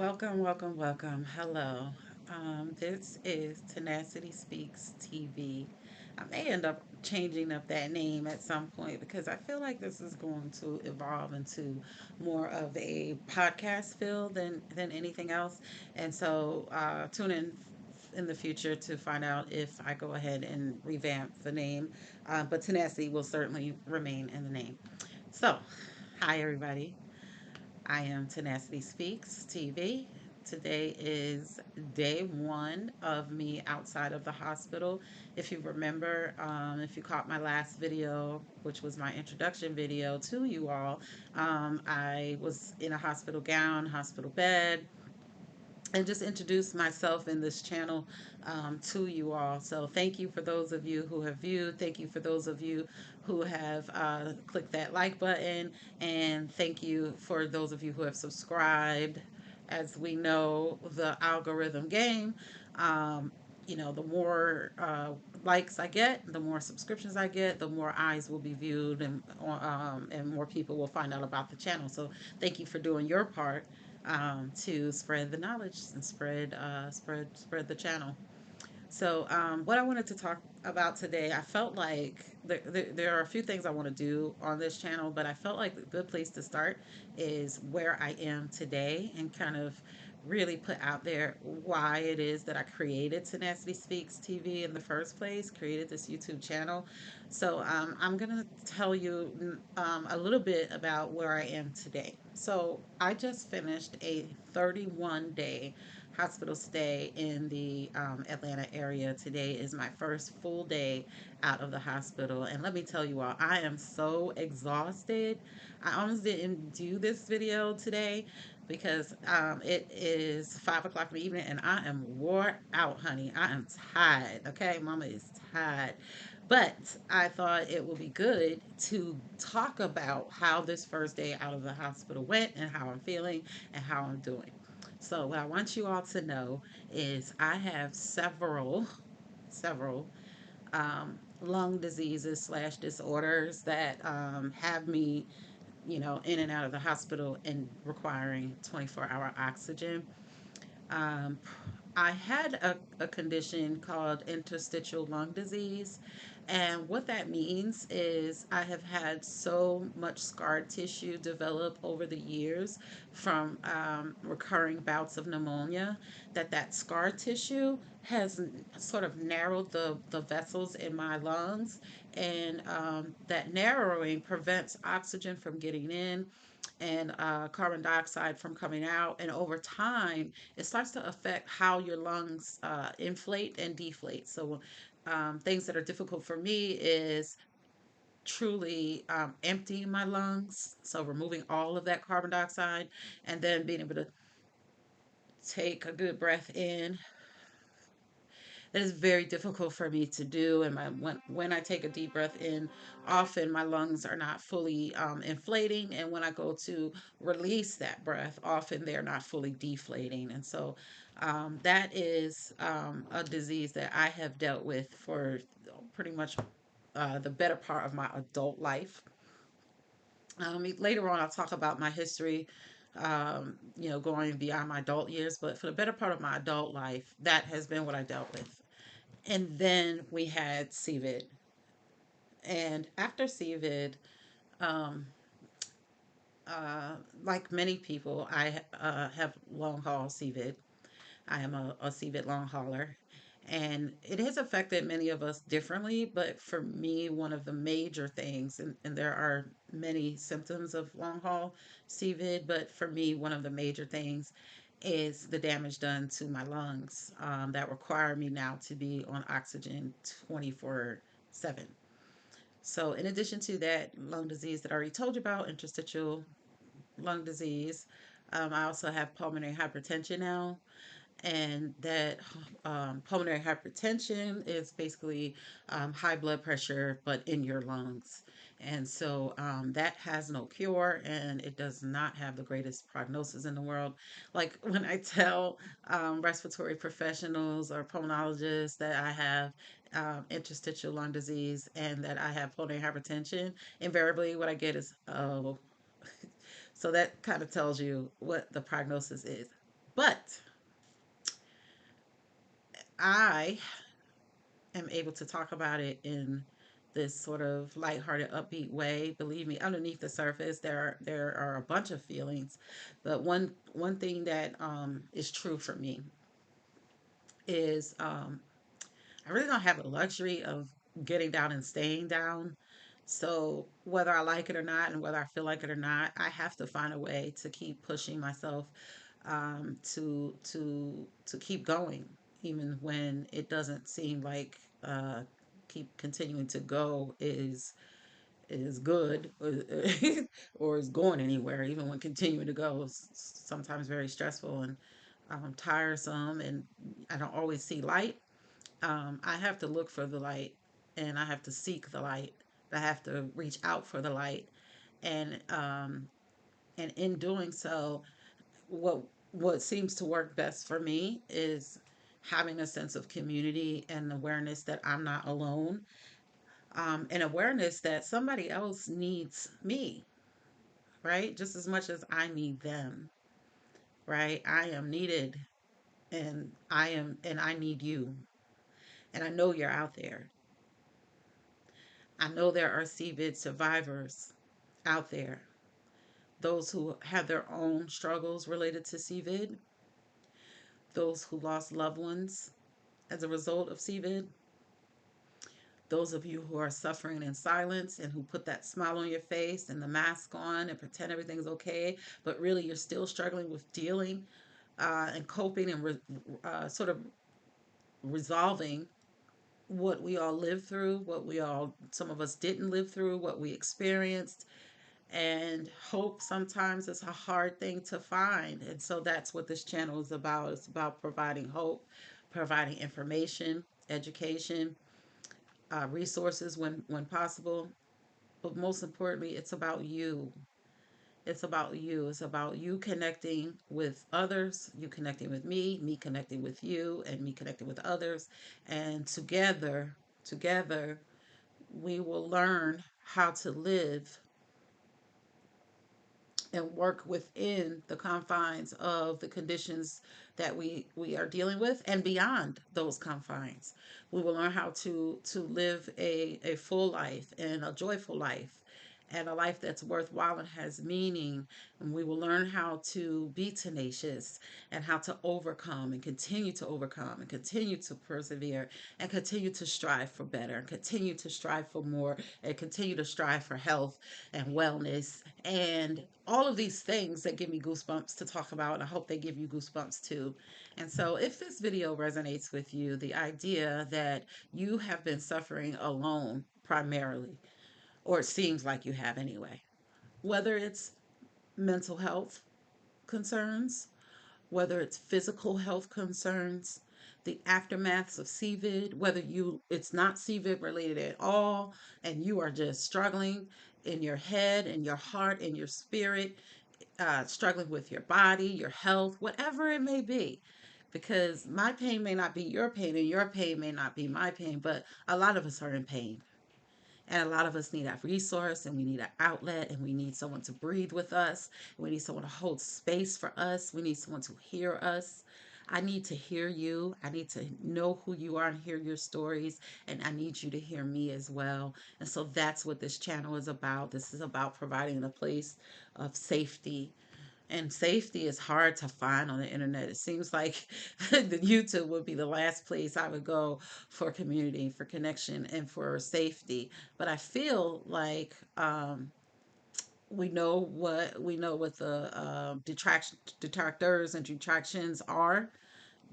Welcome, welcome, welcome. Hello. This is Tenacity Speaks TV. I may end up changing up that name at some point because I feel like this is going to evolve into more of a podcast feel than anything else. And so tune in the future to find out if I go ahead and revamp the name. But Tenacity will certainly remain in the name. So, hi everybody. I am Tenacity Speaks TV. Today is day one of me outside of the hospital. If you remember, if you caught my last video, which was my introduction video to you all, I was in a hospital gown, hospital bed, and just introduce myself in this channel to you all. So thank you for those of you who have viewed. Thank you for those of you who have clicked that like button. And thank you for those of you who have subscribed. As we know, the algorithm game, um, the more likes I get, the more subscriptions I get, the more eyes will be viewed, and more people will find out about the channel. So thank you for doing your part to spread the knowledge and spread the channel. So, what I wanted to talk about today, I felt like there are a few things I want to do on this channel, but I felt like a good place to start is where I am today and kind of really put out there why it is that I created Tenacity Speaks TV in the first place, created this YouTube channel. So, I'm going to tell you a little bit about where I am today. So, I just finished a 31-day hospital stay in the Atlanta area. Today is my first full day out of the hospital. And let me tell you all, I am so exhausted. I almost didn't do this video today because it is 5 o'clock in the evening and I am wore out, honey. I am tired. Okay, mama is tired. But I thought it would be good to talk about how this first day out of the hospital went and how I'm feeling and how I'm doing. So, what I want you all to know is I have several lung diseases slash disorders that have me, in and out of the hospital and requiring 24-hour oxygen. Um, I had a condition called interstitial lung disease. And what that means is I have had so much scar tissue develop over the years from recurring bouts of pneumonia that scar tissue has sort of narrowed the vessels in my lungs. And that narrowing prevents oxygen from getting in and carbon dioxide from coming out. And over time, it starts to affect how your lungs inflate and deflate. So, things that are difficult for me is truly emptying my lungs. So, removing all of that carbon dioxide and then being able to take a good breath in. That is very difficult for me to do. And when I take a deep breath in, often my lungs are not fully inflating. And when I go to release that breath, often they're not fully deflating. And so that is a disease that I have dealt with for pretty much the better part of my adult life. Later on, I'll talk about my history, going beyond my adult years. But for the better part of my adult life, that has been what I dealt with. And then we had CVID. And after CVID, um, like many people, I have long haul CVID. I am a CVID long hauler. And it has affected many of us differently, but for me, one of the major things, and there are many symptoms of long haul CVID, but for me, one of the major things is the damage done to my lungs that require me now to be on oxygen 24/7. So, in addition to that lung disease that I already told you about, interstitial lung disease, I also have pulmonary hypertension now. And that pulmonary hypertension is basically high blood pressure, but in your lungs. And so that has no cure and it does not have the greatest prognosis in the world. Like when I tell respiratory professionals or pulmonologists that I have interstitial lung disease and that I have pulmonary hypertension, invariably what I get is, oh, so that kind of tells you what the prognosis is. But I am able to talk about it in this sort of lighthearted, upbeat way. Believe me, underneath the surface, there are a bunch of feelings, but one thing that is true for me is I really don't have the luxury of getting down and staying down. So whether I like it or not, and whether I feel like it or not, I have to find a way to keep pushing myself, to keep going, even when it doesn't seem like keep continuing to go is good, or is going anywhere. Even when continuing to go is sometimes very stressful and tiresome, and I don't always see light. I have to look for the light, and I have to seek the light. I have to reach out for the light, and in doing so, what what seems to work best for me is having a sense of community and awareness that I'm not alone, and awareness that somebody else needs me, right? Just as much as I need them, right? I am needed, and I need you, and I know you're out there. I know there are CVID survivors out there, those who have their own struggles related to CVID, those who lost loved ones as a result of CVID, those of you who are suffering in silence and who put that smile on your face and the mask on and pretend everything's okay, but really you're still struggling with dealing and coping and sort of resolving what we all lived through, what we all, some of us didn't live through, what we experienced. And hope sometimes is a hard thing to find. And so that's what this channel is about. It's about providing hope, providing information, education, resources when possible. But most importantly, it's about you. It's about you. It's about you connecting with others, you connecting with me connecting with you, and me connecting with others. And together, we will learn how to live and work within the confines of the conditions that we are dealing with, and beyond those confines. We will learn how to live a full life and a joyful life, and a life that's worthwhile and has meaning. And we will learn how to be tenacious, and how to overcome and continue to overcome and continue to persevere and continue to strive for better and continue to strive for more and continue to strive for health and wellness and all of these things that give me goosebumps to talk about. And I hope they give you goosebumps too. And so, if this video resonates with you, the idea that you have been suffering alone primarily, or it seems like you have anyway, whether it's mental health concerns, whether it's physical health concerns, the aftermaths of CVID, whether you it's not CVID related at all, and you are just struggling in your head and your heart and your spirit, struggling with your body, your health, whatever it may be. Because my pain may not be your pain, and your pain may not be my pain, but a lot of us are in pain. And a lot of us need that resource, and we need an outlet, and we need someone to breathe with us. We need someone to hold space for us. We need someone to hear us. I need to hear you. I need to know who you are and hear your stories. And I need you to hear me as well. And so that's what this channel is about. This is about providing a place of safety, and safety is hard to find on the internet. It seems like the YouTube would be the last place I would go for community, for connection, and for safety. But I feel like we know what the detractors and detractions are,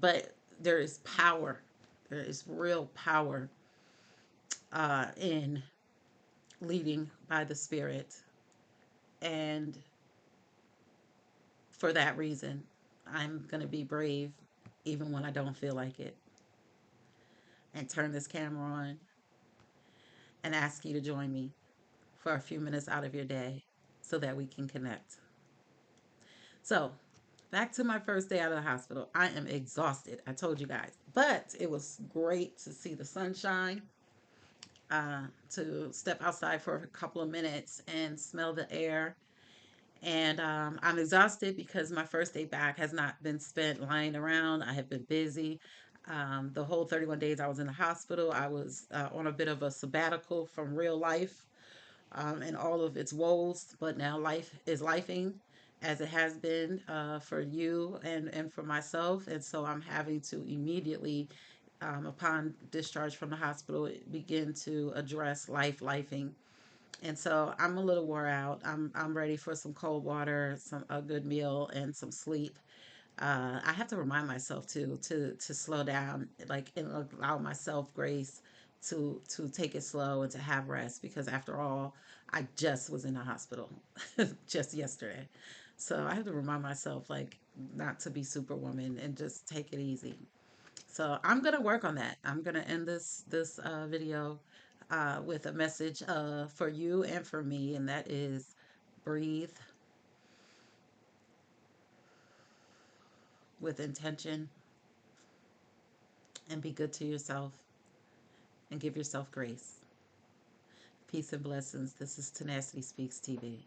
but there is power. There is real power in leading by the Spirit, and for that reason, I'm going to be brave even when I don't feel like it, and turn this camera on and ask you to join me for a few minutes out of your day so that we can connect. So, back to my first day out of the hospital. I am exhausted, I told you guys, but it was great to see the sunshine, to step outside for a couple of minutes and smell the air And I'm exhausted because my first day back has not been spent lying around. I have been busy. The whole 31 days I was in the hospital, I was on a bit of a sabbatical from real life and all of its woes. But now life is lifing as it has been for you and for myself. And so I'm having to immediately, upon discharge from the hospital, begin to address lifing. And so I'm a little wore out. I'm ready for some cold water, some a good meal, and some sleep. I have to remind myself to slow down, like and allow myself grace to take it slow and to have rest because after all, I just was in the hospital just yesterday. So I have to remind myself like not to be superwoman and just take it easy. So I'm gonna work on that. I'm gonna end this video with a message for you and for me, and that is breathe with intention and be good to yourself and give yourself grace. Peace and blessings. This is Tenacity Speaks TV.